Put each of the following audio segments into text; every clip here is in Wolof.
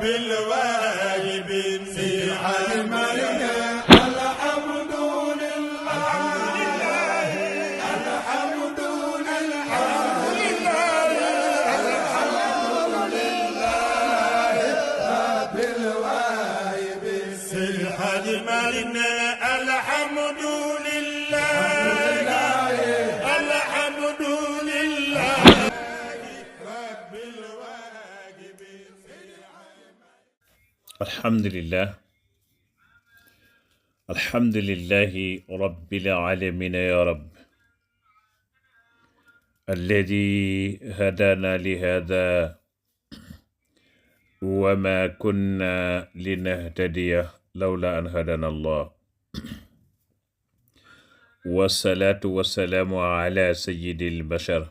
بالواجب في علمنا الحمد لله الحمد لله بالواجب في علمنا الحمد لله الحمد لله رب الواجب. الحمد لله الحمد لله رب العالمين يا رب الذي هدانا لهذا وما كنا لنهتدي لولا أن هدانا الله والصلاة والسلام على سيد البشر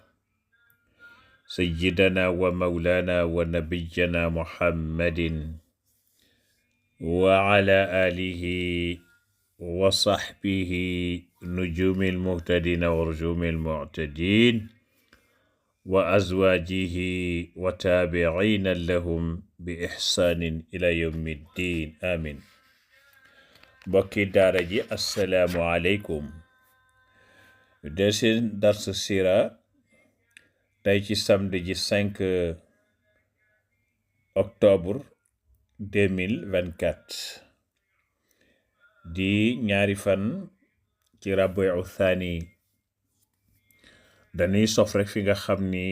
سيدنا ومولانا ونبينا محمد وعلى آله وصحبه نجوم المهتدين ورجوم المعتدين وأزواجه وتابعين لهم بإحسان إلى يوم الدين آمين. بكي دارجي السلام عليكم. Deuxième dars sira tey ci samedi ji 5 octobre 2024 di ñaari fan ci Rabiu Thani. dañuy sof rek fi nga xam ni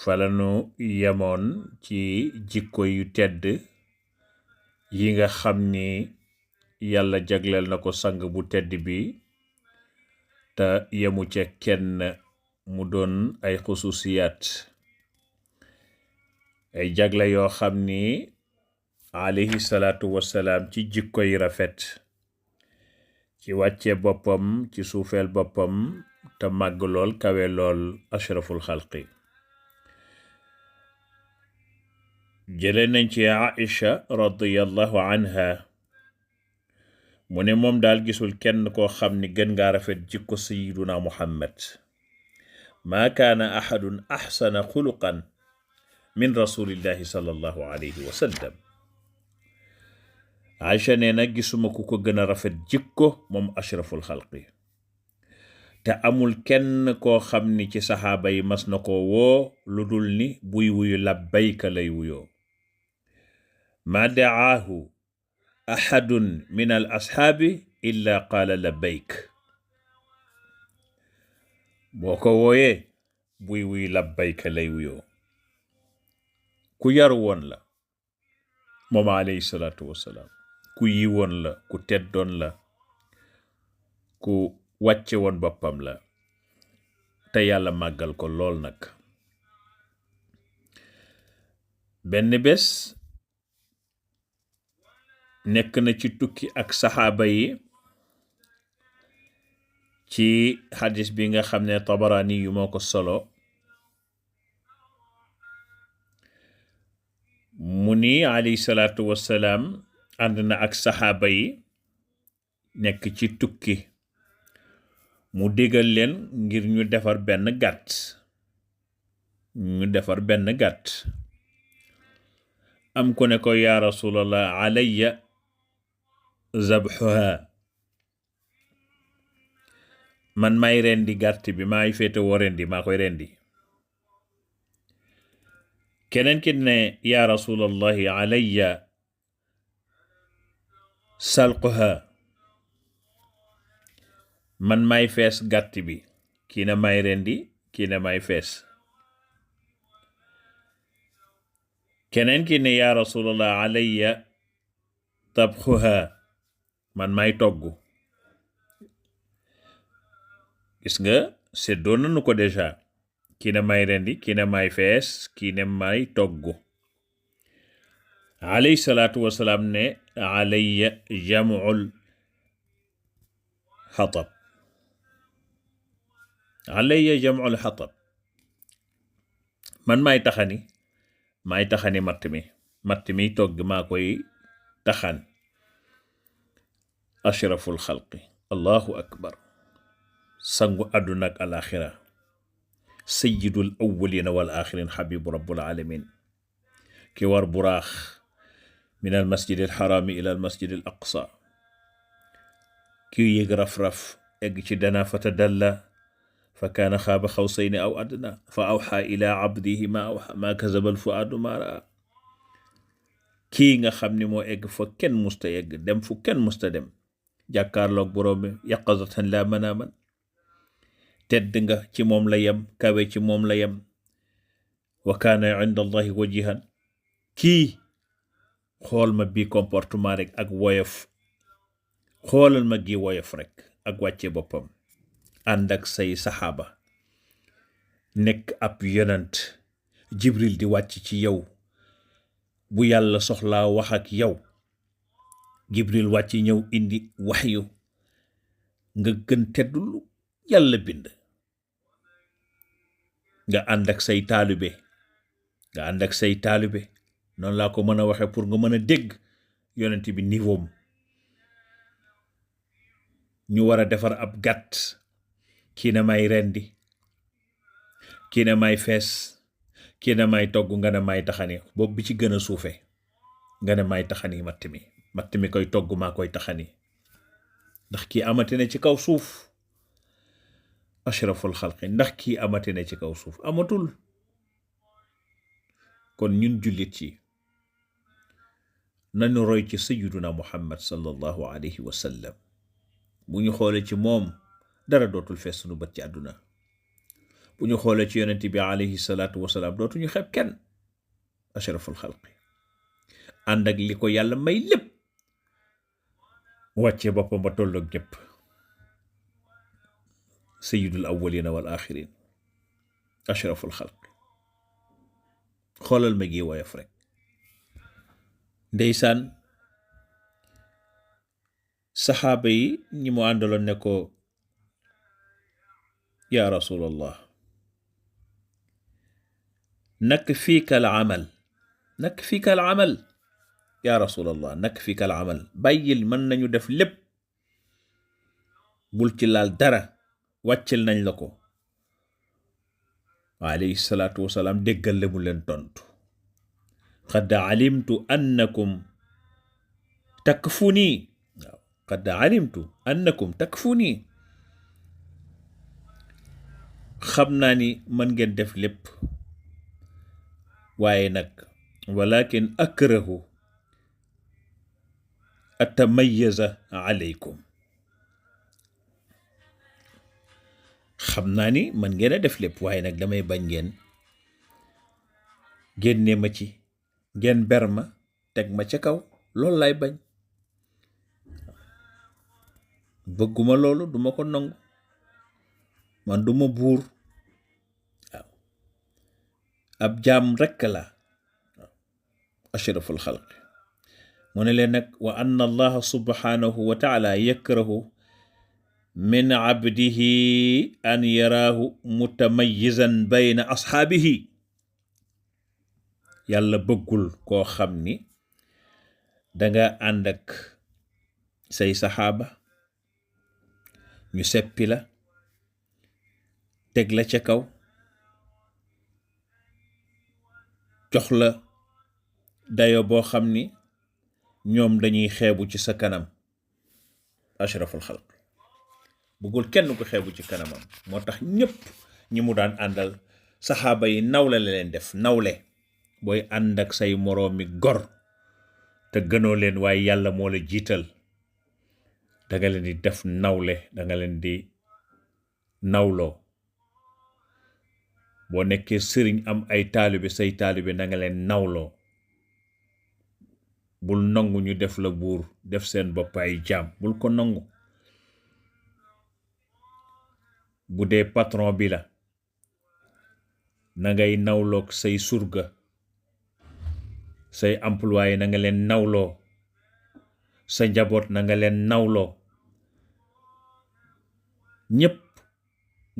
falanu yemoon ci jikko yu tedd yi nga xam ni yàlla jagleel na ko sang bu tedd bi te yemu ca kenn mu doon ay xususiyaat ay jagle yoo xam ni alayhi salaatu wassalaam ci jikko yi rafet ci wàcce boppam ci suufeel boppam te màgg lool kawe lool ashraful xalqi. jële nañ ci Aïcha radiyallahu anha mu ne moom daal gisul kenn koo xam ni gën ngaa rafet jikko sayyiduna Muhammad maa kaana ahadun ahsana xuluqan min rasulillahi sallallahu alayhi wa sallam. Aïcha nee na gisuma ku ko gën a rafet jikko moom ashraful xalqi te amul kenn koo xam ni ci saxaaba yi mas na ko woo lu dul ni buy wuyu labbayka lay wuyoo. ma da'aahu ahadun min al ashaabi illa qaala labbayk. boo ko wooyee buy wuyu labbayka lay wuyoo. ku yaru woon la moom alayhi salaatu wassalaam, ku yiwoon la, ku teddoon la, ku wàcce woon boppam la te yàlla màggal ko lool nag. benn bés nekk na ci tukki ak saxaaba yi ci xadis bi nga xam ne Tabarani yu moo ko solo mu ni alayhi salaatu wassalaam ànd na ak saxaaba yi nekk ci tukki mu digal leen ngir ñu defar benn gàtt am ko ne ko yaa rasulallah alayya zabhuha, man may rendi gàtt bi, maay féete woo rendi, maa koy rendi. keneen ki ne yaa rasulallahi alayya salquha, man may fees gàtt bi, kii na may rendi, kii na may fees. keneen ki ne yaa rasulallah alayya tabxuha, man may togg. gis nga seddoo nanu ko déjà, kii na may rendi, kii na may fees, kii na may togg. alayhi salaatu wasalaam ne alayya jam'ul xatab, alayya jam'ul xatab, man may taxani matt mi togg maa koy taxan. ashraful xalqi, allahu akbar, sangu àdduna ak alaxira, sayyidul awwalina wal axirin, xabibu rabbul alamin, ki war buraax min al masjid al xaraami ila al masjid al aqsa, ki yéeg raf-raf egg ci dana fatadalla fa kaana xaaba xawsayni aw adna fa awxa ila abdihi ma awxa ma kazaba al fuaadu ma raa. kii nga xam ni moo egg fa kenn musta egg, dem fu kenn musta dem, jàkkaarloog boroom bi yaqazatan la manaaman, tedd nga ci moom la yem, kawe ci moom la yem, wa kaana inda allahi wajihan. kii xool ma bii comportement rek ak woyof, xoolal ma gi woyof rek ak wàcce boppam, ànd ak say saxaaba, nekk ab yonant, jibril di wàcc ci yow, bu yàlla soxlaa wax ak yow jibril wàcc ñëw indi waxyu, nga gën teddul yàlla bind, nga ànd ak say taalibe, noonu laa ko mën a waxe pour nga mën a dégg yonent bi niveau ñu war a defar ab gàtt, kii na may rendi, kii na may fees, kii na may togg, nga ne may taxani, boobu bi ci gën a suufe, nga ne may taxani matt mi koy togg maa koy taxani, ndax kii amati na ci kaw suuf ashraful xalqi, ndax kii amati na ci kaw suuf, amatul. kon ñun jullit yi nañu roy ci sayyiduna muhammad sallallahu alayhi wa sallam. bu ñu xoolee ci moom dara dootul fees sunu bët ci àdduna, bu ñu xoolee ci yonent bi alayhi salaatu wasalaam dootuñu xeeb kenn, ashraful xalqi, ànd ak li ko yàlla may lépp, wàccee boppam ba tolloog ñëpp, sayyidul awwalina wal axirin, ashraful xalqi. xoolal ma gi woyof rek, ndeysaan saxaaba yi ñi mu àndaloon ne ko yaa rasulallah nakfiika al amal yaa rasulallah nakfiika al amal, bàyyil mën nañu def lépp, bul ci laal dara, wàccil nañ la ko. alayhi salaatu wasalaam déggal le mu leen tontu, qad alimtu annakum takfuni, waaw qad alimtu annakum takfuni, xam naa ni mën ngeen def lépp, waaye nag walakin akrahu atamayyaza alaykum, xam naa ni mën ngeen a def lépp, waaye nag damay bañ ngeen génne ma ci, ngeen ber ma teg ma ca kaw, loolu lay bañ, bëgguma loolu, duma ko nangu, man duma buur, waaw ab jaam rekk la, ashraful xalqi. mu ne leen nag wa anna allaha subhanahu wa taala yakrahu min abdihi an yaraahu mutamayyizan bayna asxaabihi, yàlla bëggul koo xam ni danga ànd ak say saxaaba ñu seppi la, teg la ca kaw, jox la dayo boo xam ni ñoom dañuy xeebu ci sa kanam, ashraful xalq bëggul kenn ko xeebu ci kanamam. moo tax ñépp ñi mu daan àndal saxaaba yi nawle la leen def, nawle. booy ànd ak say moroomi gor te gënoo leen waaye yàlla moo la jiital, danga leen di def nawle, danga leen di nawloo. boo nekkee sëriñ am ay taalibe, say taalibe danga leen nawloo. bul nangu ñu def la buur, def seen bopp ay jaam, bul ko nangu. bu dee patron bi la, na ngay nawloog say surga, say employé na nga leen nawloo, sa njaboot na nga leen nawloo, ñépp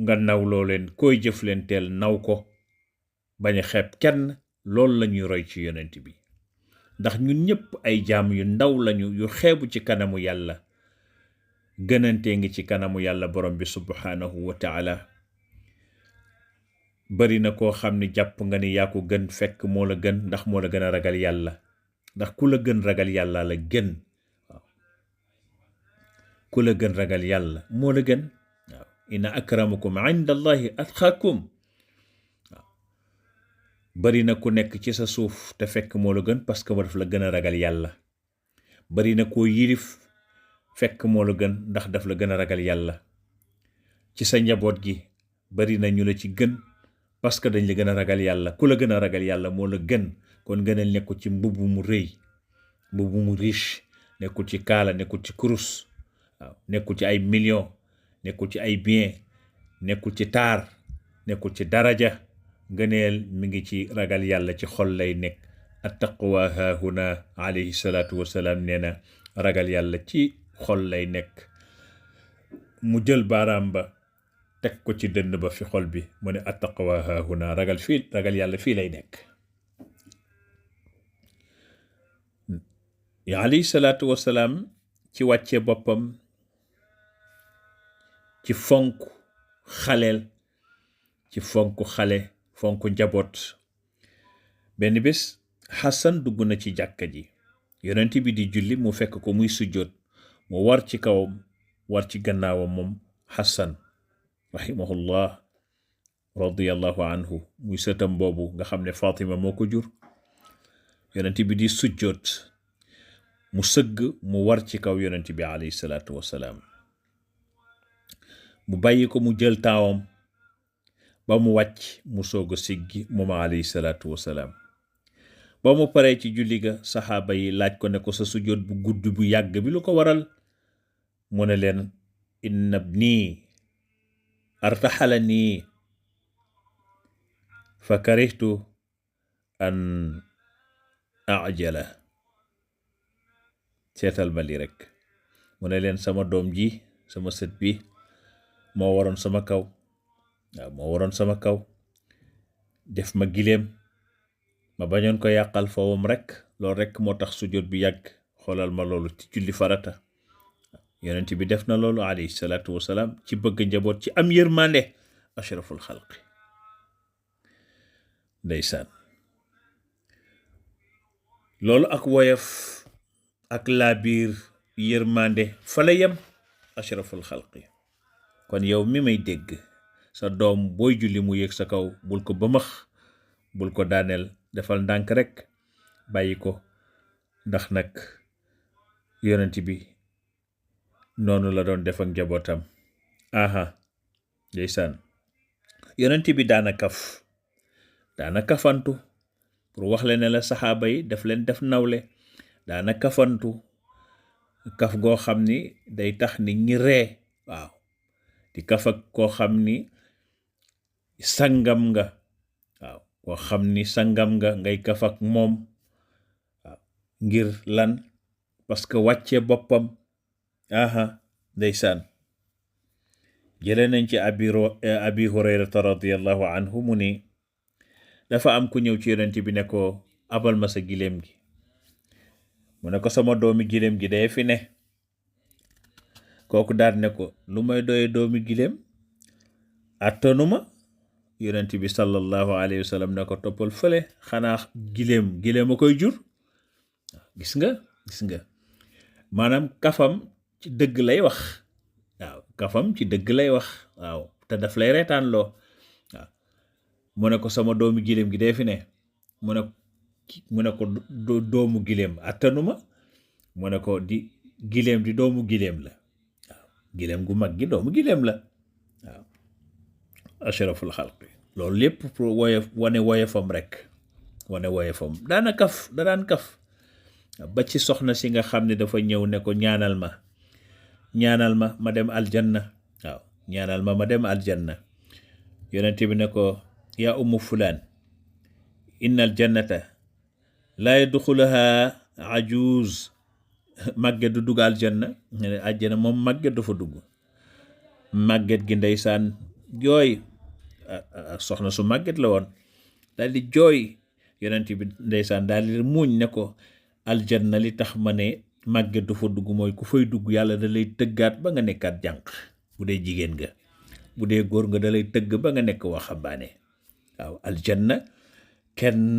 nga nawloo leen, koy jëf leen teel naw ko, bañ a xeeb kenn. loolu la ñuy roy ci yonent bi, ndax ñun ñépp ay jaam yu ndaw lañu, yu xeebu ci kanamu yàlla. gënante ngi ci kanamu yàlla borom bi subhanahu wa taala. bari na koo xam ni jàpp nga ni yaa ko gën fekk moo la gën ndax moo la gën a ragal yàlla, ndax ku la gën ragal yàlla la gën. waaw ku la gën ragal yàlla moo la gën. waaw inna akramakum inda allahi atqakum. waaw bari na ku nekk ci sa suuf te fekk moo la gën parce que daf la gën a ragal yàlla. bari na koo yilif fekk moo la gën ndax daf la gën a ragal yàlla. ci sa njaboot gi bari na ñu la ci gën parce que dañ la gën a ragal yàlla. ku la gën a ragal yàlla moo la gën. kon gënal nekkul ci mbubb mu rëy, mbubb mu riche, nekkul ci kaala, nekkul ci kurus, waaw nekkul ci ay millions, nekkul ci ay bien, nekkul ci taar, nekkul ci daraja. gëneel mi ngi ci ragal yàlla, ci xol lay nekk. attaqwa haahuna alayhi salaatu wasalaam nee na ragal yàlla ci xol lay nekk. mu jël baaraam ba teg ko ci dënn ba fi xol bi, mu ne attaqwa haahuna, ragal yàlla fii lay nekk. ya alayhi salaatu wasalaam ci wàcce boppam, ci fonk xaleel, ci fonk xale, fonk njaboot. benn bés Xasan dugg na ci jàkka ji, yonent bi di julli mu fekk ko muy sujjóot, mu war ci kawam, war ci gannaawam moom Xasan rahimahullah radiyallahu anhu, muy sëtam boobu nga xam ne Fatima moo ko jur. yonent bi di sujjóot, mu sëgg, mu war ci kaw yonent bi alayhi salaatu wasalaam. mu bàyyi ko mu jël taawam ba mu wàcc, mu soog a siggi moom alayhi salaatu wasalaam. ba mu paree ci julli ga, saxaaba yi laaj ko ne ko sa sujjóot bu gudd bu yàgg bi lu ko waral? mu ne leen inna ibni artaxalanii fa karihtu an ajala. seetal ma li rek, mu ne leen sama doom ji, sama sët bi moo waroon sama kaw, waaw moo waroon sama kaw, def ma gileem, ma bañoon ko yàqal fawam rek. loolu rek moo tax sujjóot bi yàgg. xoolal ma loolu ci julli farata. yonent bi def na loolu alayhi salaatu wasalaam, ci bëgg njaboot, ci am yërmande, ashraful xalqi. ndeysaan, loolu ak woyof ak laabiir, yërmande fa la yem, ashraful xalqi. kon yow mi may dégg, sa doom booy julli mu yëg sa kaw, bul ko bëmax, bul ko daaneel, defal ndànk rek, bàyyi ko, ndax nag yonent bi noonu la doon def ak njabootam. ndeysaan, yonent bi daana kafantu, pour wax leen ne la saxaaba yi daf leen def nawle. daana kafantu, kaf goo xam ni day tax nit ñi ree. waaw di kaf ak koo xam ni sangam nga, waaw koo xam ni sangam nga, ngay kaf ak moom. waaw ngir lan? parce que wàcce boppam. ndeysaan, jëlee nañ ci abi hurayrata radiyallahu anhu mu ni dafa am ku ñëw ci yonent bi ne ko abal ma sa giléem gi. mu ne ko sama doomi giléem gi day fi ne. kooku daal ne ko lu may doye doomi giléem, attanuma. yonent bi sallallahu alayhi wa sallam ne ko toppal fële, xanaa giléem a koy jur. gis nga maanaam kafam ci dëgg lay wax. waaw kafam ci dëgg lay wax. waaw te daf lay reetaan loo. waaw mu ne ko sama doomi giléem gi day fi ne. mu ne ko doomu giléem attanuma. mu ne ko giléem di doomu giléem la. waaw giléem gu mag gi doomu giléem la. waaw ashraful xalqi. loolu lépp pour wane woyefam rek, wane woyefam. daan kaf. ba ci soxna si nga xam ne dafa ñëw ne ko ñaanal ma ma dem aljanna. waaw ñaanal ma dem aljanna. yonent bi ne ko yaa ummu fulaan, inna aljannata laa yadxuluha ajuuz. màgget du dugg aljanna. aljanna moom màgget du fa dugg. màgget gi ndeysaan jooy. soxna su màgget la woon, daal di jooy. yonent bi ndeysaan daal di muuñ ne ko aljanna li tax ma ne màgget du fa dugg mooy ku fay dugg yàlla da lay tëggaat ba nga nekkaat jànq, bu dee jigéen nga. bu dee góor nga da lay tëgg ba nga nekk waxambaane. waaw aljanna kenn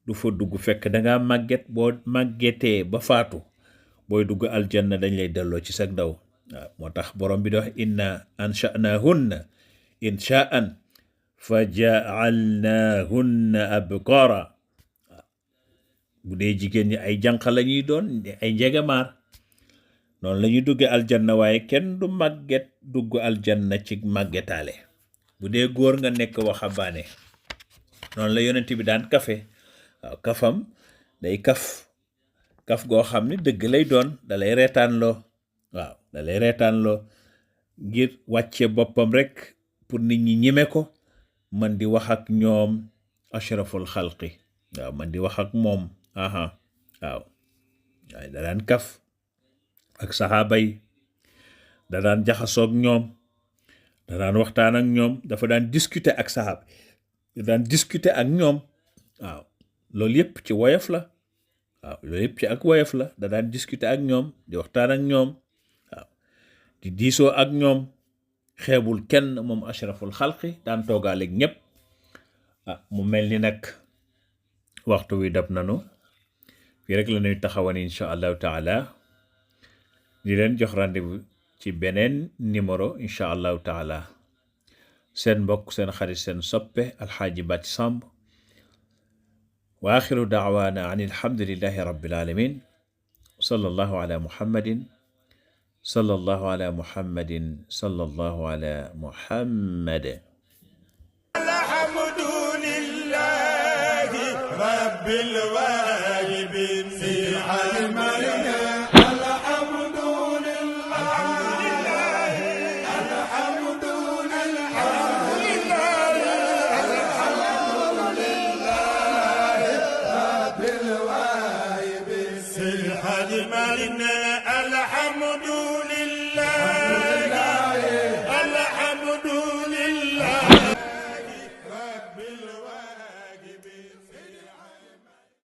du fa dugg fekk dangaa màgget. boo màggetee ba faatu booy dugg aljanna dañ lay delloo ci sag ndaw. waaw moo tax borom bi di wax inna ansha'nahunna insha'an fa ja'alnahunna abkara. bu dee jigéen ñi ay jànq la ñuy doon, ay njegamaar. noonu la ñuy dugge aljanna, waaye kenn du màgget dugg aljanna ci màggetaale. bu dee góor nga nekk waxambaane, noonu la yonent bi daan kafe. waaw kafam day kaf goo xam ne dëgg lay doon, da lay reetaan loo. waaw da lay reetaan loo ngir wàcce boppam rek pour nit ñi ñeme ko, man di wax ak ñoom ashraful xalqi. waaw man di wax ak moom. waaw waaye da daan kaf ak saxaaba yi, da daan jaxasoog ñoom, da daan waxtaan ak ñoom, dafa daan discuter ak saxaaba, da daan discuter ak ñoom. waaw loolu yëpp ci woyof la. waaw loolu yëpp ci ak woyof la. da daan discuter ak ñoom, di waxtaan ak ñoom, waaw di diisoo ak ñoom, xeebul kenn moom ashraful xalqi, daan toogaaleeg ñëpp. mu mel ni nag waxtu wi dab nanu, fii rek la ñuy taxawan insha allahu taala, di leen jox rendez-vous ci beneen numéro insha allahu taala. seen mbokk, seen xarit, seen soppe Alxaaji Bathie Samb, wa axiru daawaana an alhamdulillahi rabbil alamin. sallallahu ala muhammadin sallallahu ala muhammadin sallallahu ala muhammad. alhamdulillahi rabbil wahibin si almalina. الحاج مالنا